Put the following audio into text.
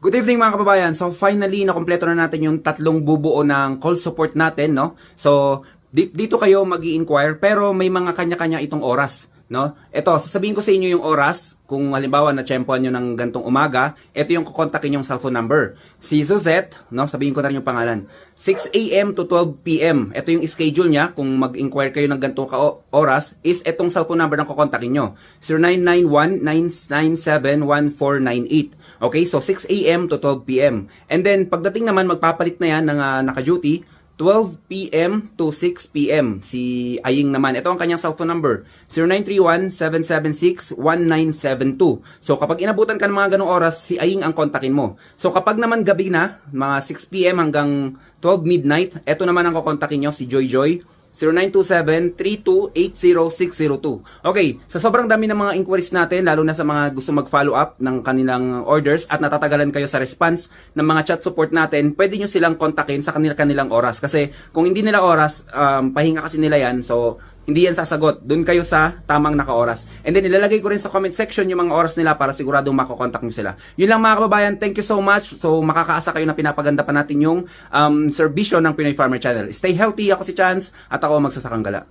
Good evening mga kababayan. So finally, nakompleto na natin yung tatlong bubuo ng call support natin, no? So dito kayo mag-i-inquire pero may mga kanya-kanya itong oras, no? Ito, sasabihin ko sa inyo yung oras. Kung halimbawa na-tsempohan nyo ng gantong umaga, ito yung kukontakin yung cellphone number. Si Suzette, no? Sabihin ko na rin yung pangalan. 6 a.m. to 12 p.m. Ito yung schedule niya. Kung mag-inquire kayo ng gantong oras, is itong cellphone number na kukontakin nyo. 0991-997-1498. Okay, so 6 a.m. to 12 p.m. And then, pagdating naman, magpapalit na yan ng naka-duty, 12 p.m. to 6 p.m. Si Aying naman. Ito ang kanyang cellphone number. 0931-776-1972. So, kapag inabutan ka ng mga ganong oras, si Aying ang kontakin mo. So, kapag naman gabi na, mga 6 p.m. hanggang 12 midnight, ito naman ang kukontakin nyo, si Joy Joy. 0927-3280602. Okay, sa sobrang dami ng mga inquiries natin, lalo na sa mga gusto mag-follow up ng kanilang orders at natatagalan kayo sa response ng mga chat support natin, pwede nyo silang kontakin sa kanilang oras. Kasi kung hindi nila oras, pahinga kasi nila yan, so hindi yan sasagot. Doon kayo sa tamang naka-oras. And then ilalagay ko rin sa comment section yung mga oras nila para siguradong makokontak nyo sila. Yun lang mga kababayan, thank you so much. So makakaasa kayo na pinapaganda pa natin yung serbisyo ng Pinoy Farmer Channel. Stay healthy, ako si Chance at ako magsasakang gala.